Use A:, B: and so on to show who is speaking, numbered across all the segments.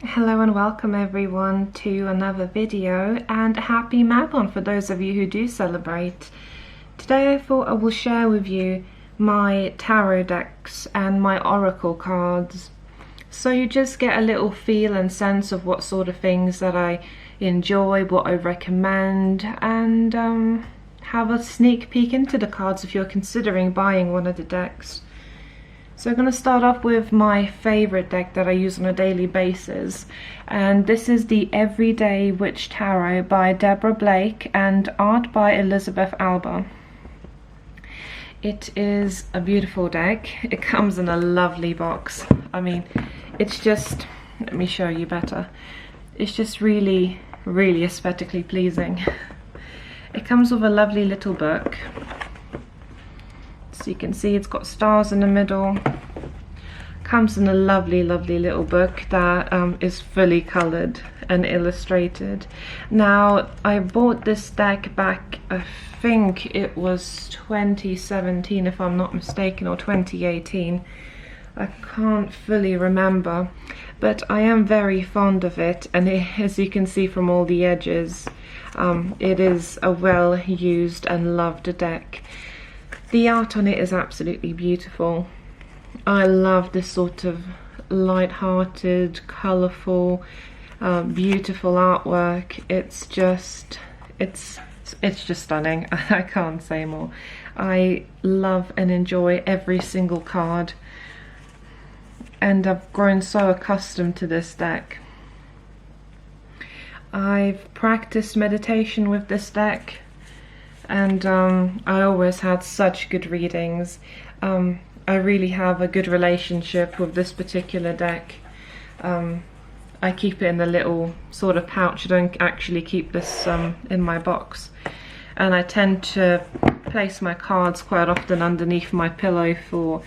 A: Hello and welcome everyone to another video, and happy Mabon for those of you who do celebrate. Today I thought I will share with you my tarot decks and my oracle cards, so you just get a little feel and sense of what sort of things that I enjoy, what I recommend, and have a sneak peek into the cards if you're considering buying one of the decks. So I'm going to start off with my favourite deck that I use on a daily basis, and this is the Everyday Witch Tarot by Deborah Blake and art by Elizabeth Alba. It is a beautiful deck. It comes in a lovely box. I mean, it's just, let me show you better. It's just really, really aesthetically pleasing. It comes with a lovely little book. So you can see it's got stars in the middle. Comes in a lovely, lovely little book that is fully coloured and illustrated. Now, I bought this deck back, I think it was 2017 if I'm not mistaken, or 2018. I can't fully remember, but I am very fond of it, and as you can see from all the edges, it is a well used and loved deck. The art on it is absolutely beautiful. I love this sort of light-hearted, colourful, beautiful artwork. It's just stunning. I can't say more. I love and enjoy every single card, and I've grown so accustomed to this deck. I've practiced meditation with this deck, and I always had such good readings. I really have a good relationship with this particular deck. I keep it in a little sort of pouch. I don't actually keep this in my box, and I tend to place my cards quite often underneath my pillow for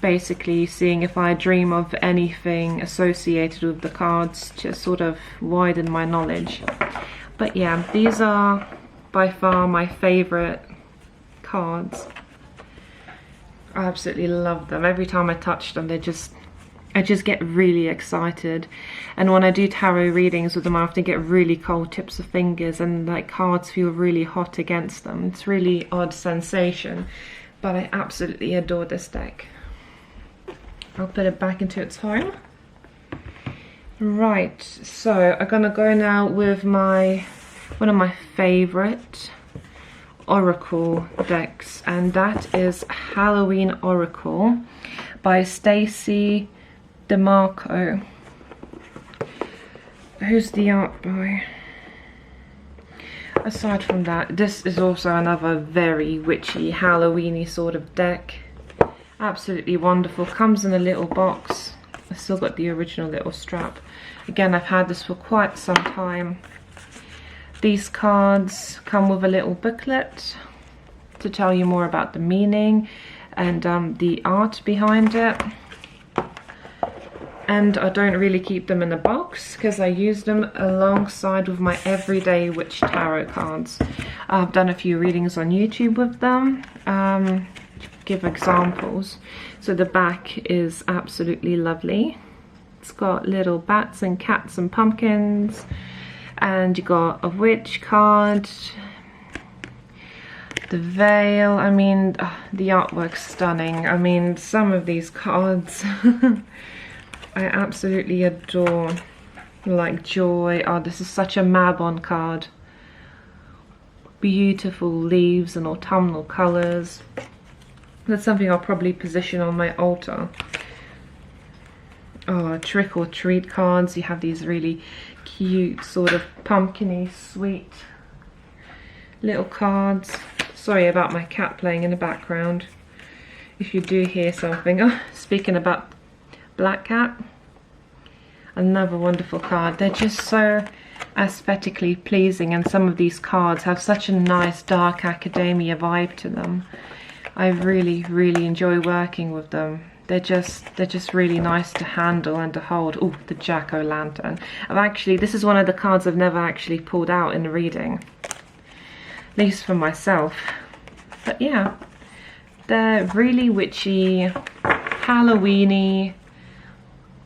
A: basically seeing if I dream of anything associated with the cards, to sort of widen my knowledge. But yeah, these are by far my favourite cards. I absolutely love them. Every time I touch them, I just get really excited. And when I do tarot readings with them, I often get really cold tips of fingers, and like cards feel really hot against them. It's a really odd sensation, but I absolutely adore this deck. I'll put it back into its home. Right, so I'm gonna go now with one of my favourite oracle decks, and that is Halloween Oracle by Stacey DeMarco. Who's the art by? Aside from that, this is also another very witchy, Halloweeny sort of deck. Absolutely wonderful. Comes in a little box. I've still got the original little strap. Again, I've had this for quite some time. These cards come with a little booklet to tell you more about the meaning and the art behind it. And I don't really keep them in a box because I use them alongside with my Everyday Witch Tarot cards. I've done a few readings on YouTube with them. Give examples. So the back is absolutely lovely. It's got little bats and cats and pumpkins. And you got a witch card, the veil. I mean, the artwork's stunning. I mean, some of these cards I absolutely adore. Like Joy. Oh, this is such a Mabon card. Beautiful leaves and autumnal colours. That's something I'll probably position on my altar. Oh, trick or treat cards. You have these really cute sort of pumpkin-y sweet little cards. Sorry about my cat playing in the background if you do hear something. Oh, speaking about Black Cat, another wonderful card. They're just so aesthetically pleasing, and some of these cards have such a nice dark academia vibe to them. I really, really enjoy working with them. They're just really nice to handle and to hold. Oh, the Jackolantern. This is one of the cards I've never actually pulled out in a reading, at least for myself. But yeah, they're really witchy, Halloweeny,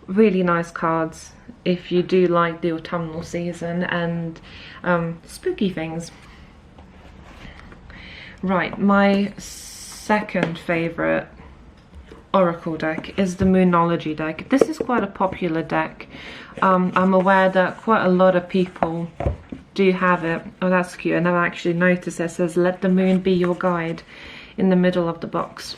A: really nice cards if you do like the autumnal season and spooky things. Right, my second favourite oracle deck is the Moonology deck. This is quite a popular deck. I'm aware that quite a lot of people do have it. Oh, that's cute. And I've actually noticed it says let the moon be your guide in the middle of the box.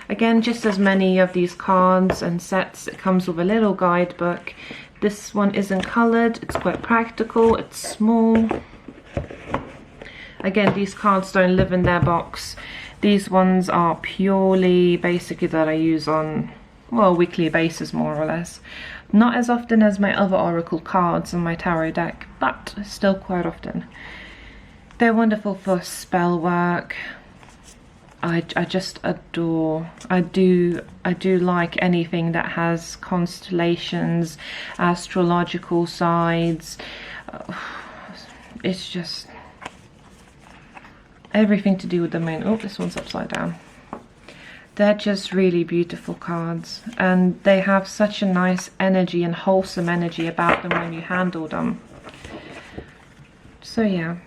A: Again, just as many of these cards and sets, it comes with a little guidebook. This one isn't coloured, it's quite practical, it's small. Again, these cards don't live in their box. These ones are purely basically that I use on, well, a weekly basis more or less. Not as often as my other oracle cards on my tarot deck, but still quite often. They're wonderful for spell work. I just adore, I do like anything that has constellations, astrological sides. It's just everything to do with the moon. Oh, this one's upside down. They're just really beautiful cards, and they have such a nice energy and wholesome energy about them when you handle them. So yeah,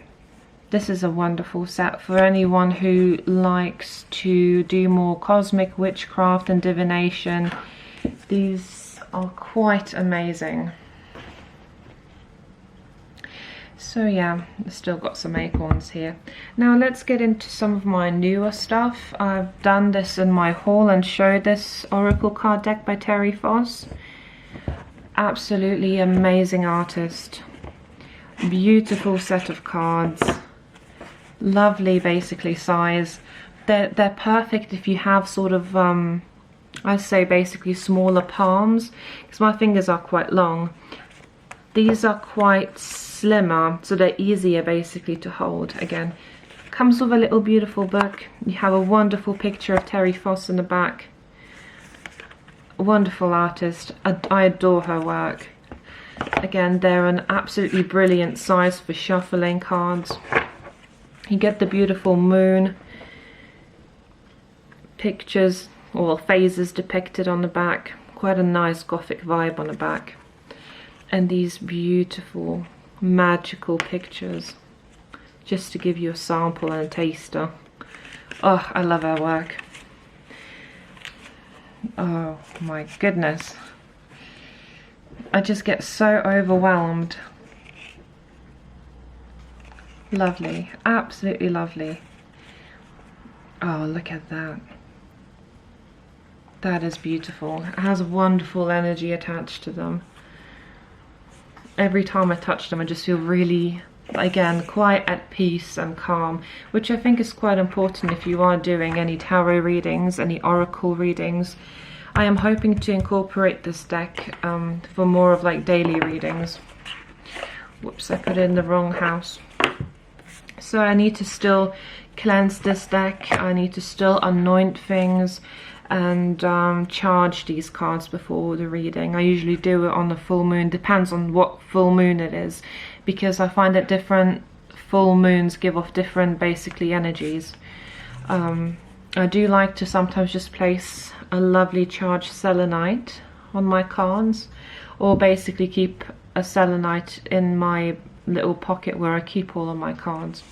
A: this is a wonderful set for anyone who likes to do more cosmic witchcraft and divination. These are quite amazing. So yeah, I've still got some acorns here. Now let's get into some of my newer stuff. I've done this in my haul and showed this oracle card deck by Terry Foss. Absolutely amazing artist. Beautiful set of cards. Lovely basically size. They're perfect if you have sort of I say basically smaller palms, because my fingers are quite long. These are quite slimmer, so they're easier basically to hold. Again, comes with a little beautiful book. You have a wonderful picture of Terry Foss in the back. Wonderful artist. I adore her work. Again, they're an absolutely brilliant size for shuffling cards. You get the beautiful moon pictures or phases depicted on the back. Quite a nice gothic vibe on the back. And these beautiful magical pictures, just to give you a sample and a taster. Oh, I love her work. Oh my goodness, I just get so overwhelmed. Lovely, absolutely lovely. Oh, look at that. That is beautiful. It has wonderful energy attached to them. Every time I touch them, I just feel really, again, quite at peace and calm, which I think is quite important if you are doing any tarot readings, any oracle readings. I am hoping to incorporate this deck for more of like daily readings. Whoops, I put it in the wrong house. So I need to still cleanse this deck. I need to still anoint things and charge these cards before the reading. I usually do it on the full moon, depends on what full moon it is, because I find that different full moons give off different basically energies. I do like to sometimes just place a lovely charged selenite on my cards, or basically keep a selenite in my little pocket where I keep all of my cards,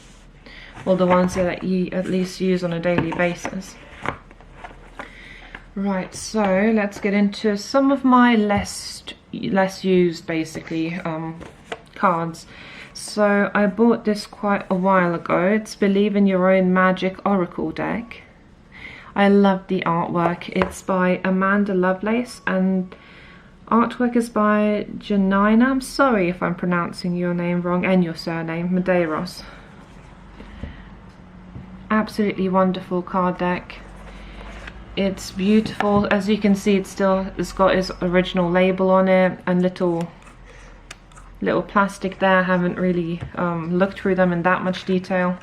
A: or the ones that you at least use on a daily basis. Right, so let's get into some of my less used basically cards. So I bought this quite a while ago. It's Believe in Your Own Magic Oracle deck. I love the artwork. It's by Amanda Lovelace and artwork is by Janina. I'm sorry if I'm pronouncing your name wrong and your surname, Medeiros. Absolutely wonderful card deck. It's beautiful. As you can see, it's got its original label on it and little plastic there. I haven't really looked through them in that much detail,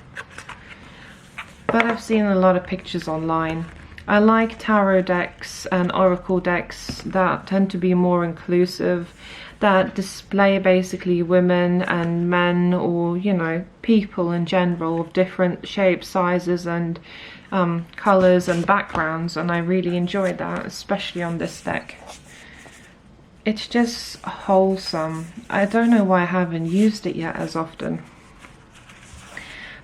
A: but I've seen a lot of pictures online. I like tarot decks and oracle decks that tend to be more inclusive, that display basically women and men, or you know, people in general of different shapes, sizes and colours and backgrounds, and I really enjoyed that, especially on this deck. It's just wholesome. I don't know why I haven't used it yet as often.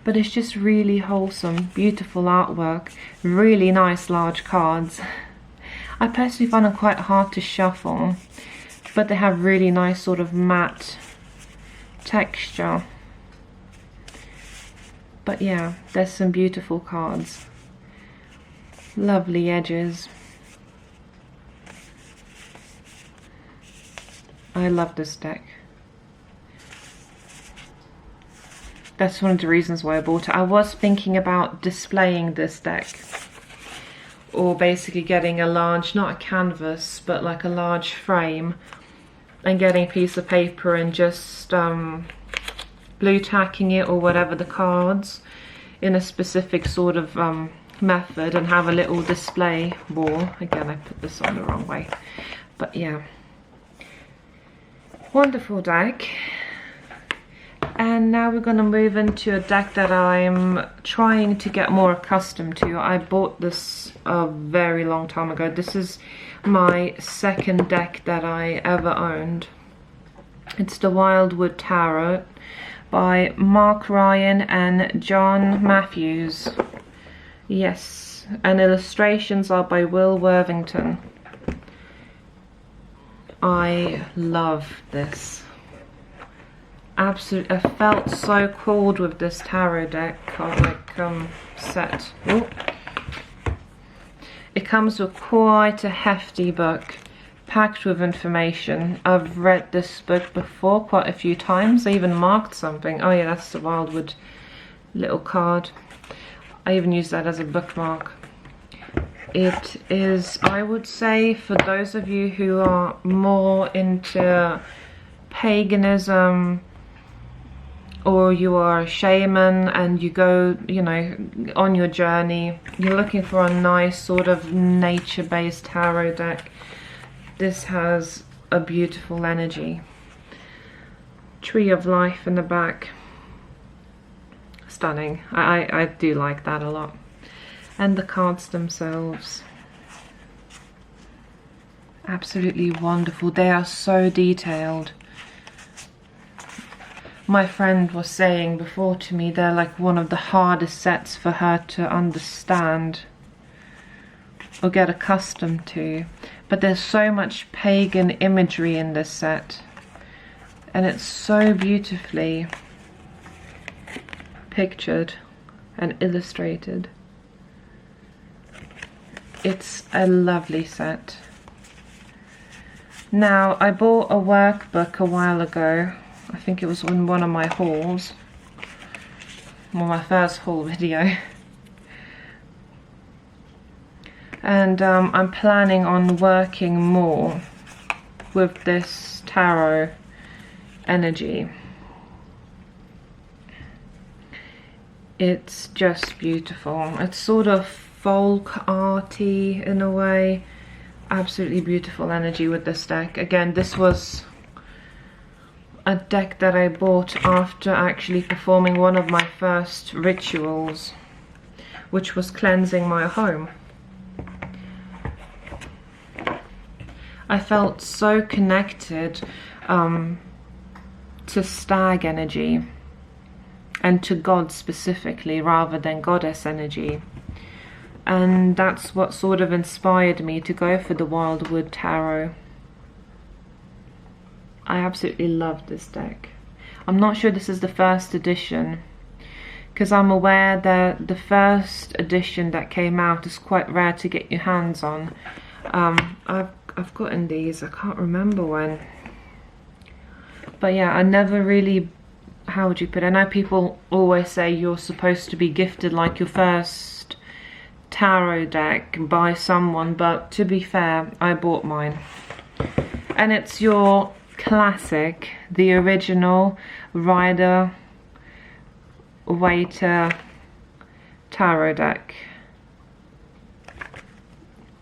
A: But it's just really wholesome, beautiful artwork, really nice large cards. I personally find them quite hard to shuffle, but they have really nice sort of matte texture. But yeah, there's some beautiful cards. Lovely edges. I love this deck. That's one of the reasons why I bought it. I was thinking about displaying this deck, or basically getting a large, not a canvas, but like a large frame, and getting a piece of paper and just blue tacking it or whatever, the cards in a specific sort of method, and have a little display wall. Again, I put this on the wrong way, but yeah, wonderful deck. And now we're going to move into a deck that I'm trying to get more accustomed to. I bought this a very long time ago. This is my second deck that I ever owned. It's the Wildwood Tarot by Mark Ryan and John Matthews. Yes, and illustrations are by Will Worthington. I love this. Absolutely, I felt so cool with this tarot deck, set. Ooh. It comes with quite a hefty book, packed with information. I've read this book before quite a few times. I even marked something. Oh yeah, that's the Wildwood little card. I even use that as a bookmark. It is, I would say, for those of you who are more into paganism, or you are a shaman and you go, you know, on your journey, you're looking for a nice sort of nature-based tarot deck, this has a beautiful energy. Tree of Life in the back. Stunning. I do like that a lot. And the cards themselves. Absolutely wonderful. They are so detailed. My friend was saying before to me, they're like one of the hardest sets for her to understand or get accustomed to. But there's so much pagan imagery in this set, and it's so beautifully pictured and illustrated. It's a lovely set. Now, I bought a workbook a while ago. I think it was in one of my hauls, well, my first haul video. And I'm planning on working more with this tarot energy. It's just beautiful. It's sort of folk arty in a way. Absolutely beautiful energy with this deck. Again, this was a deck that I bought after actually performing one of my first rituals, which was cleansing my home. I felt so connected to stag energy and to God specifically rather than goddess energy, and that's what sort of inspired me to go for the Wildwood Tarot. I absolutely love this deck. I'm not sure this is the first edition, because I'm aware that the first edition that came out is quite rare to get your hands on. I've gotten these, I can't remember when. But yeah, I never really, how would you put it? I know people always say you're supposed to be gifted like your first tarot deck by someone, but to be fair, I bought mine. And it's your classic, the original Rider Waite tarot deck.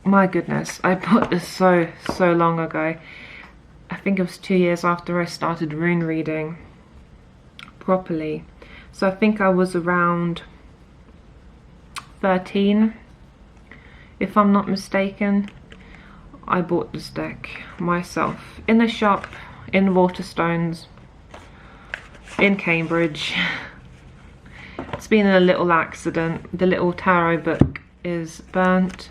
A: My goodness, I bought this so long ago. I think it was 2 years after I started rune reading properly. So I think I was around 13, if I'm not mistaken. I bought this deck myself in a shop in Waterstones in Cambridge. It's been a little accident. The little tarot book is burnt.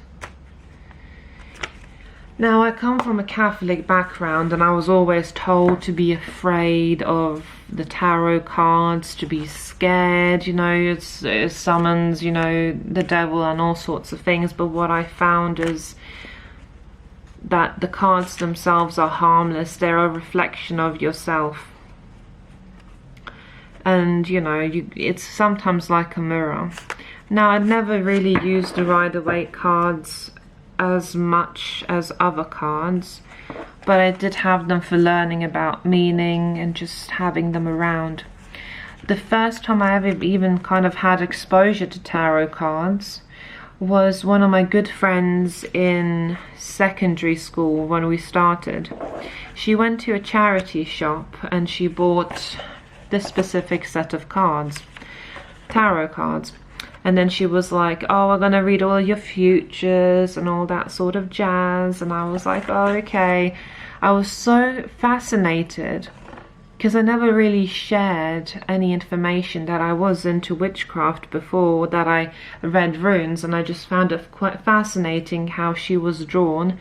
A: Now, I come from a Catholic background, and I was always told to be afraid of the tarot cards, to be scared, you know, it summons, you know, the devil and all sorts of things. But what I found is that the cards themselves are harmless. They're a reflection of yourself. And, you know, it's sometimes like a mirror. Now, I'd never really used the Rider-Waite cards as much as other cards, but I did have them for learning about meaning and just having them around. The first time I ever even kind of had exposure to tarot cards was one of my good friends in secondary school when we started. She went to a charity shop and she bought this specific set of cards, tarot cards. And then she was like, oh, we're gonna read all your futures and all that sort of jazz. And I was like, oh, okay. I was so fascinated because I never really shared any information that I was into witchcraft before, that I read runes, and I just found it quite fascinating how she was drawn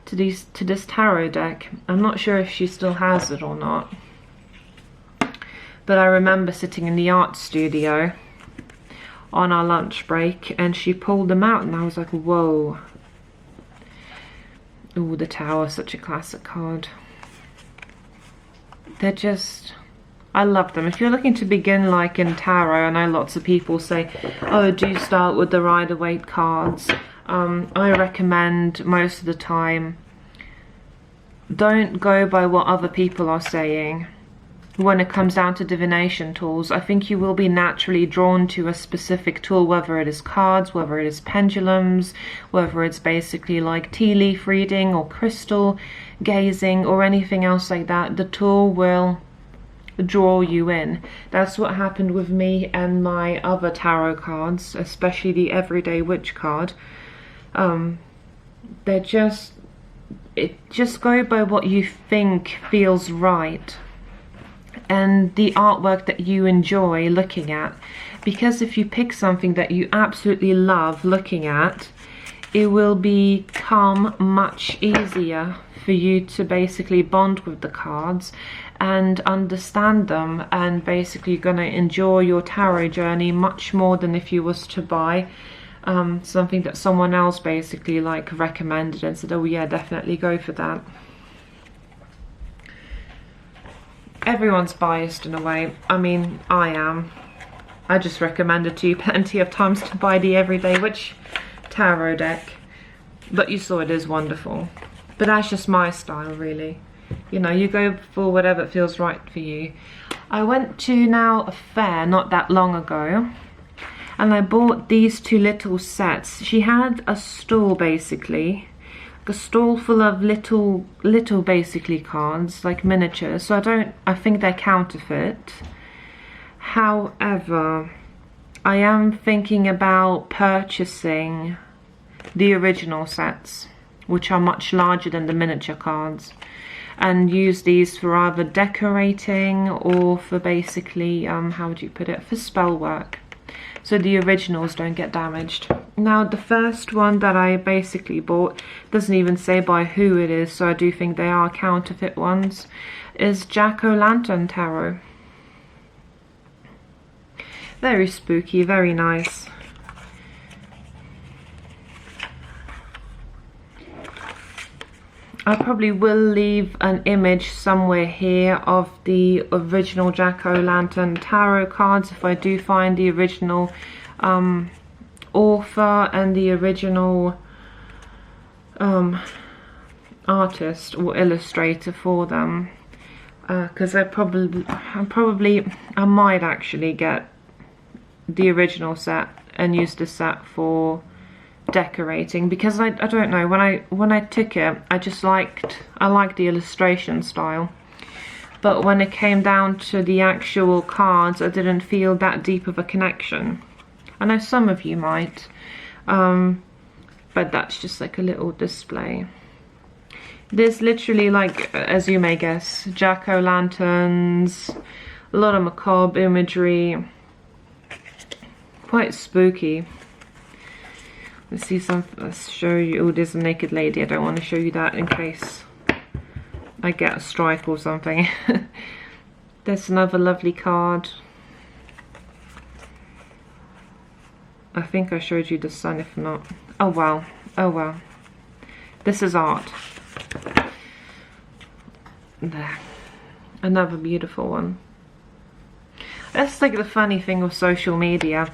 A: to this tarot deck. I'm not sure if she still has it or not, but I remember sitting in the art studio on our lunch break and she pulled them out and I was like, whoa. Oh, the Tower, such a classic card. They're just, I love them. If you're looking to begin like in tarot, I know lots of people say, oh, do start with the Rider-Waite cards. I recommend most of the time, don't go by what other people are saying. When it comes down to divination tools, I think you will be naturally drawn to a specific tool, whether it is cards, whether it is pendulums, whether it's basically like tea leaf reading or crystal gazing or anything else like that. The tool will draw you in. That's what happened with me and my other tarot cards, especially the Everyday Witch card. They're just go by what you think feels right, and the artwork that you enjoy looking at. Because if you pick something that you absolutely love looking at, it will become much easier for you to basically bond with the cards and understand them, and basically you're going to enjoy your tarot journey much more than if you was to buy something that someone else basically like recommended and said, oh yeah, definitely go for that. Everyone's biased in a way. I mean, I am. I just recommended to you plenty of times to buy the Everyday Witch tarot deck, but you saw it is wonderful. But that's just my style, really. You know, you go for whatever feels right for you. I went to now a fair not that long ago, and I bought these two little sets. She had a stall basically, a stall full of little basically cards, like miniatures. So I think they're counterfeit. However, I am thinking about purchasing the original sets, which are much larger than the miniature cards, and use these for either decorating or for basically, how would you put it, for spell work, so the originals don't get damaged. Now, the first one that I basically bought doesn't even say by who it is, so I do think they are counterfeit ones, is Jackolantern Tarot. Very spooky, very nice. I probably will leave an image somewhere here of the original Jackolantern Tarot cards if I do find the original author and the original artist or illustrator for them, because I might actually get the original set and use the set for decorating, because I don't know, when I took it, I liked the illustration style, but when it came down to the actual cards, I didn't feel that deep of a connection. I know some of you might, but that's just like a little display. There's literally, like, as you may guess, jack-o'-lanterns, a lot of macabre imagery, quite spooky. Let's see some, let's show you. Oh, there's a naked lady. I don't want to show you that in case I get a strike or something. There's another lovely card. I think I showed you the sun, if not. Oh wow, oh wow. This is art. There. Another beautiful one. That's like the funny thing with social media.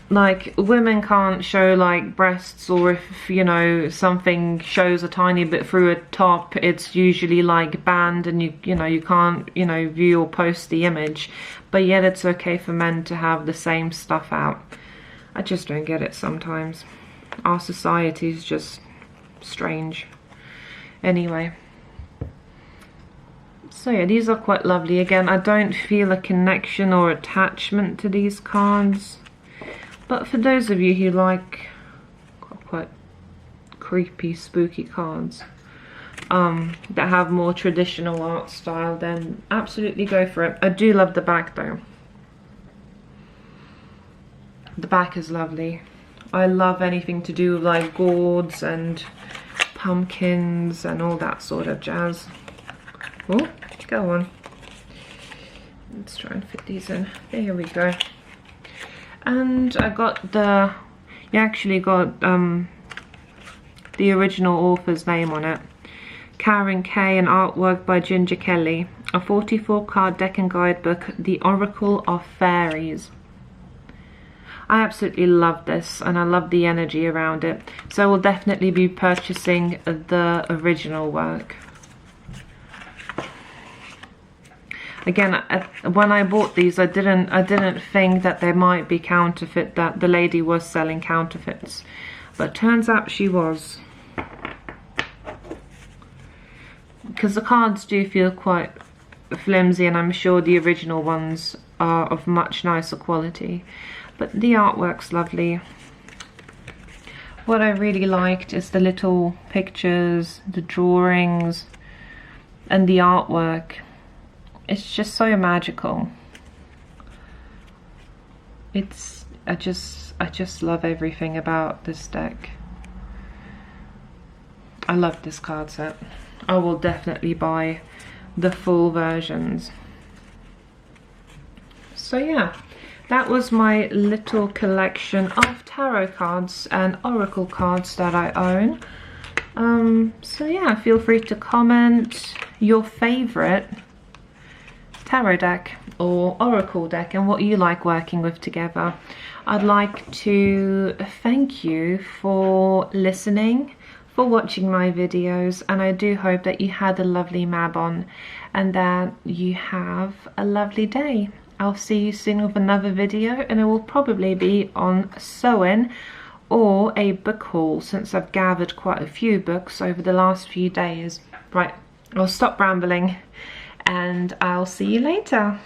A: Like, women can't show like breasts, or if, you know, something shows a tiny bit through a top, it's usually like banned, and you know, you can't, you know, view or post the image. But yet it's okay for men to have the same stuff out. I just don't get it sometimes. Our society is just strange. Anyway. So yeah, these are quite lovely. Again, I don't feel a connection or attachment to these cards. But for those of you who like quite creepy, spooky cards that have more traditional art style, then absolutely go for it. I do love the back though. The back is lovely. I love anything to do with like gourds and pumpkins and all that sort of jazz. Oh, go on. Let's try and fit these in. There we go. And I got the, you actually got the original author's name on it. Karen Kay, and artwork by Ginger Kelly. A 44 card deck and guidebook, The Oracle of Fairies. I absolutely love this, and I love the energy around it. So I will definitely be purchasing the original work. Again, when I bought these, I didn't think that there might be counterfeit, that the lady was selling counterfeits, but turns out she was. Because the cards do feel quite flimsy, and I'm sure the original ones are of much nicer quality. But the artwork's lovely. What I really liked is the little pictures, the drawings, and the artwork. It's just so magical. It's, I just love everything about this deck. I love this card set. I will definitely buy the full versions. So yeah, that was my little collection of tarot cards and oracle cards that I own. So yeah, feel free to comment your favorite tarot deck or oracle deck and what you like working with together. I'd like to thank you for listening, for watching my videos, and I do hope that you had a lovely Mabon and that you have a lovely day. I'll see you soon with another video, and it will probably be on sewing or a book haul, since I've gathered quite a few books over the last few days. Right, I'll stop rambling and I'll see you later.